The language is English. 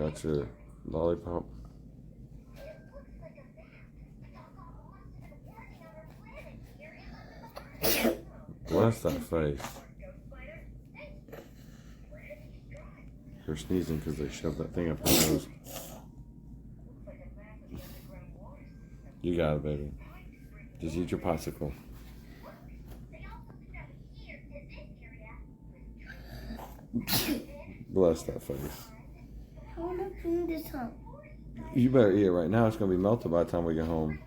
Got your lollipop. Bless that face. They're sneezing because they shoved that thing up her nose. You got it, baby. Just eat your popsicle. Bless that face. I want to clean this up. You better eat it right now. It's going to be melted by the time we get home.